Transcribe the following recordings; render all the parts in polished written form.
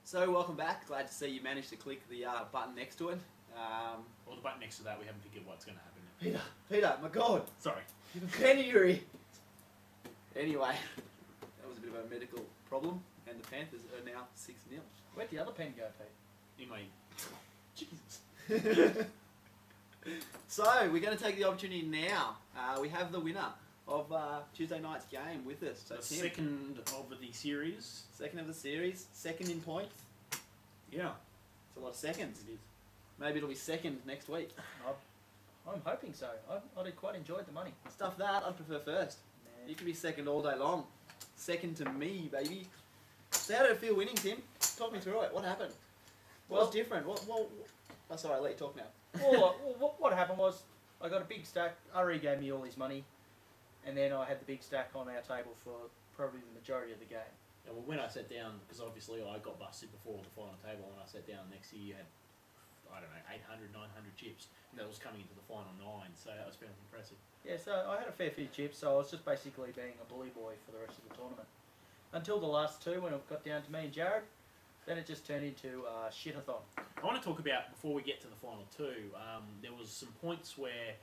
So welcome back. Glad to see you managed to click the button next to it. Well, the button next to that, we haven't figured what's going to happen. Peter, my God. Sorry. Penny. Anyway, that was a bit of a medical problem, and the Panthers are now 6-0. Where'd the other pen go, Pete? In my... Jesus. So, we're going to take the opportunity now. We have the winner of Tuesday night's game with us. So The Tim, second of the series. second of the series, second in points. Yeah. It's a lot of seconds. It is. Maybe it'll be second next week. I'm hoping so. I quite enjoyed the money. Stuff that, I'd prefer first. Nah. You can be second all day long. Second to me, baby. So how did it feel winning, Tim? Talk me through it. What happened? What was different? Oh, sorry, I'll let you talk now. What happened was I got a big stack. Ari gave me all his money, and then I had the big stack on our table for probably the majority of the game. Yeah, well, when I sat down, because obviously I got busted before the final table, and I sat down next year, you had, I don't know, 800, 900 chips, and that was coming into the final 9, so that was fairly impressive. Yeah, so I had a fair few chips, so I was just basically being a bully boy for the rest of the tournament. Until the last two, when it got down to me and Jared, then it just turned into a shit-a-thon. I want to talk about, before we get to the final two, there was some points where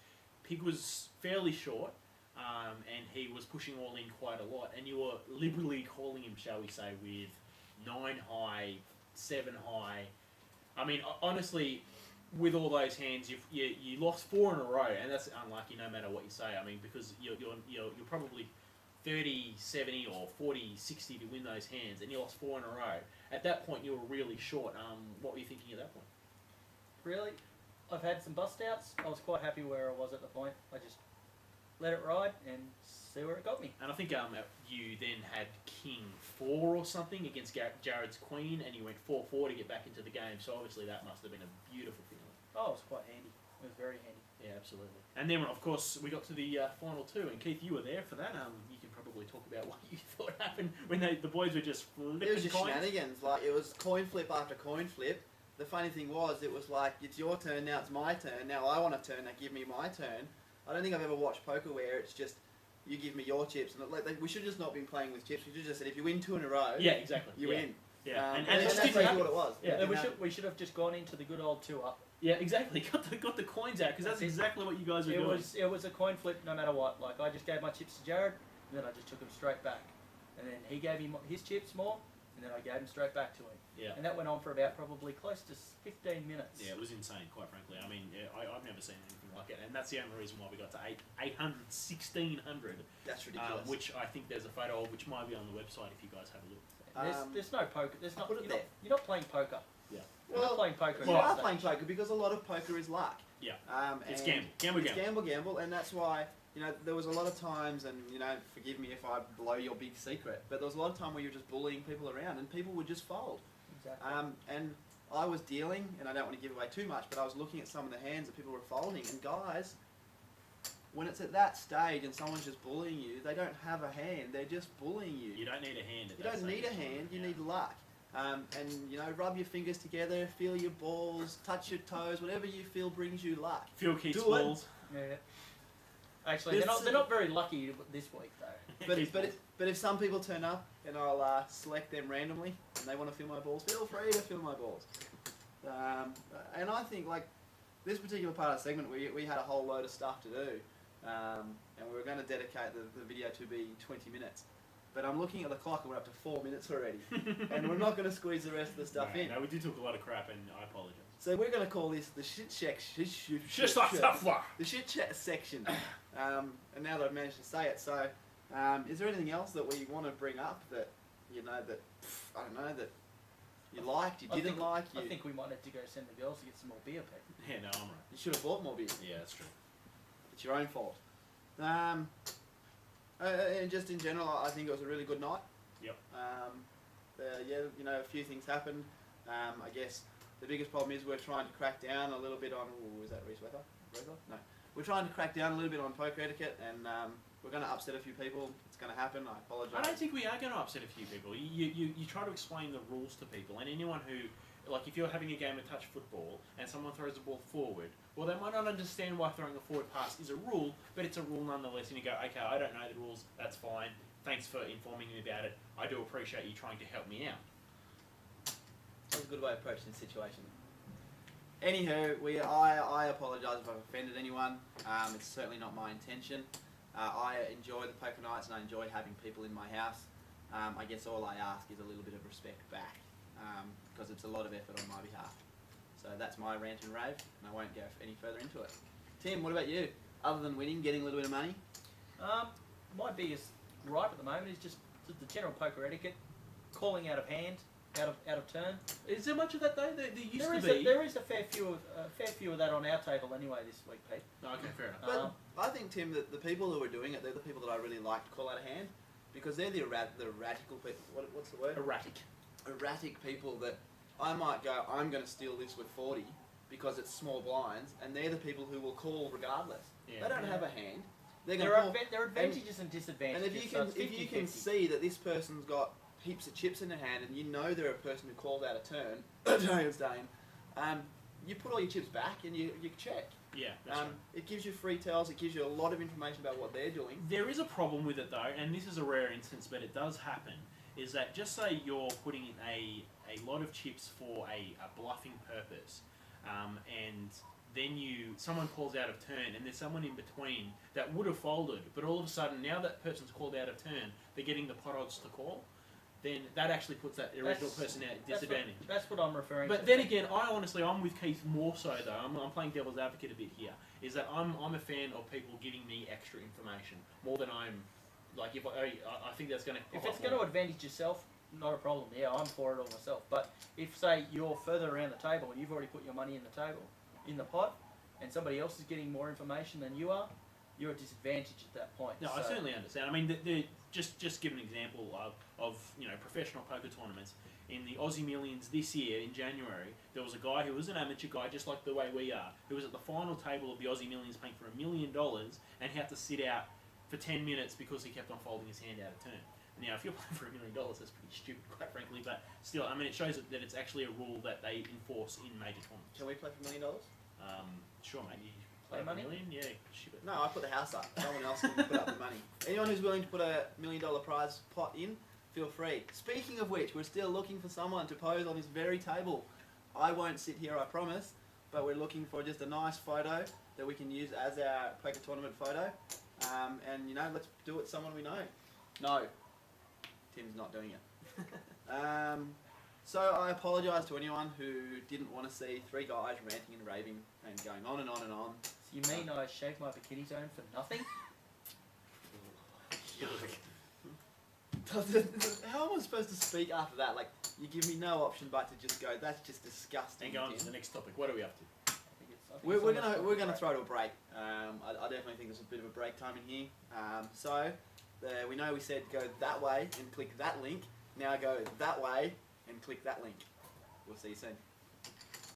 Pig was fairly short, and he was pushing all in quite a lot, and you were liberally calling him, shall we say, with 9 high, 7 high. I mean, honestly, with all those hands, you lost 4 in a row, and that's unlucky no matter what you say. I mean, because you're probably 30-70 or 40-60 to win those hands, and you lost 4 in a row. At that point, you were really short. What were you thinking at that point? Really, I've had some bust outs. I was quite happy where I was at the point. I just let it ride and see where it got me. And I think you then had King 4 or something against Jared's Queen, and you went 4-4 to get back into the game. So obviously that must have been a beautiful feeling. Oh, it was quite handy. It was very handy. Yeah, absolutely. And then, of course, we got to the final two, and Keith, you were there for that. You can probably talk about what you thought happened when the boys were just flipping It was just coins. shenanigans. Like, it was coin flip after coin flip. The funny thing was, it was like, it's your turn, now it's my turn, now I want a turn, now give me my turn. I don't think I've ever watched poker where it's just, you give me your chips, and we should just not been playing with chips. We should just said, if you win 2 in a row, Yeah, exactly. you win. Yeah, and it that's just didn't exactly happen. what it was. Yeah, You know? we should have just gone into the good old 2-up. Yeah, exactly. Got the coins out, because that's exactly what you guys were doing. It was a coin flip no matter what. Like, I just gave my chips to Jared, and then I just took them straight back. And then he gave me his chips more, and then I gave them straight back to him. Yeah. And that went on for about probably close to 15 minutes. Yeah, it was insane, quite frankly. I mean, I've never seen anything like it, and that's the only reason why we got to 800, 1600. That's ridiculous. Which I think there's a photo of, which might be on the website if you guys have a look. There's no poker. There's not. Put it there. You're not playing poker. Yeah. You're not playing poker. You are playing poker because a lot of poker is luck. Yeah. It's and gamble. It's gamble, and that's why, there was a lot of times, and, forgive me if I blow your big secret, but there was a lot of time where you're just bullying people around, and people would just fold. Exactly. And I was dealing, and I don't want to give away too much, but I was looking at some of the hands that people were folding, and guys, when it's at that stage and someone's just bullying you, they don't have a hand, they're just bullying you. You don't need a hand at You that don't need a hand, you need luck. And, rub your fingers together, feel your balls, touch your toes, whatever you feel brings you luck. Feel Keith's Do it. balls. Yeah. Actually, they're not very lucky this week though. But if some people turn up and I'll select them randomly and they want to feel my balls, feel free to feel my balls. And I think, like, this particular part of the segment, we had a whole load of stuff to do. And we were going to dedicate the video to be 20 minutes. But I'm looking at the clock and we're up to 4 minutes already. And we're not going to squeeze the rest of the stuff in. No, we did talk a lot of crap, and I apologise. So we're going to call this the shit check. The shit chat section. And now that I've managed to say it, so is there anything else that we want to bring up that, I don't know, that you liked, you didn't like? I think we might have to go send the girls to get some more beer, Pete. Yeah, no, I'm right. You should have bought more beer. Yeah, that's true. It's your own fault. And just in general, I think it was a really good night. Yep. A few things happened. I guess the biggest problem is we're trying to crack down a little bit on. Is that Reese Weather? No. We're trying to crack down a little bit on poker etiquette, and we're going to upset a few people. It's going to happen. I apologise. I don't think we are going to upset a few people. You try to explain the rules to people, and anyone who, like, if you're having a game of touch football and someone throws the ball forward, well, they might not understand why throwing a forward pass is a rule, but it's a rule nonetheless. And you go, okay, I don't know the rules. That's fine. Thanks for informing me about it. I do appreciate you trying to help me out. good way of approaching the situation. Anywho, I apologise if I've offended anyone. It's certainly not my intention. I enjoy the poker nights and I enjoy having people in my house. I guess all I ask is a little bit of respect back, because it's a lot of effort on my behalf. So that's my rant and rave, and I won't go any further into it. Tim, what about you? Other than winning, getting a little bit of money? My biggest gripe at the moment is just the general poker etiquette, calling out of hand, out of turn. Is there much of that though? There used to be. There is a fair few of that on our table anyway this week, Pete. Okay, fair enough. But I think, Tim, that the people who are doing it, they're the people that I really like to call out of hand, because they're the radical people. What's the word? Erratic. Erratic people that I might go, I'm going to steal this with 40 because it's small blinds, and they're the people who will call regardless. Yeah. They don't have a hand. They're going There to are, call. there are advantages and disadvantages. And if you so can, it's if you 50-50. can see that this person's got heaps of chips in their hand, and you know they're a person who calls out a turn, you put all your chips back and you check. Yeah, that's right. It gives you free tells. It gives you a lot of information about what they're doing. There is a problem with it though, and this is a rare instance, but it does happen. Is that just say you're putting in a lot of chips for a bluffing purpose, and then someone calls out of turn, and there's someone in between that would have folded, but all of a sudden now that person's called out of turn, they're getting the pot odds to call. Then that actually puts that original person at disadvantage. That's what I'm referring to. But then again, I'm with Keith more so though. I'm playing devil's advocate a bit here. Is that I'm a fan of people giving me extra information more than I'm like if I think that's going to. If it's going to advantage yourself, not a problem. Yeah, I'm for it all myself. But if say you're further around the table and you've already put your money in the table, in the pot, and somebody else is getting more information than you are, you're at disadvantage at that point. No, I certainly understand. I mean, just give an example of professional poker tournaments. In the Aussie Millions this year in January, there was a guy who was an amateur guy, just like the way we are, who was at the final table of the Aussie Millions paying for $1 million, and he had to sit out for 10 minutes because he kept on folding his hand out of turn. Now, if you're playing for $1 million, that's pretty stupid, quite frankly. But still, I mean, it shows that it's actually a rule that they enforce in major tournaments. Can we play for $1 million? Sure, mate. You Play play for money? $1 million? Yeah, ship it. No, I put the house up. Someone else can put up the money. Anyone who's willing to put a $1 million prize pot in, feel free. Speaking of which, we're still looking for someone to pose on this very table. I won't sit here, I promise, but we're looking for just a nice photo that we can use as our poker tournament photo. And let's do it someone we know. No, Tim's not doing it. So I apologise to anyone who didn't want to see three guys ranting and raving and going on and on and on. So you mean I shaved my bikini zone for nothing? How am I supposed to speak after that? Like, you give me no option but to just go, that's just disgusting. And go on to Tim. the next topic. What are we up to? We're gonna throw to a break. I definitely think there's a bit of a break time in here. We know we said go that way and click that link. Now go that way and click that link. We'll see you soon.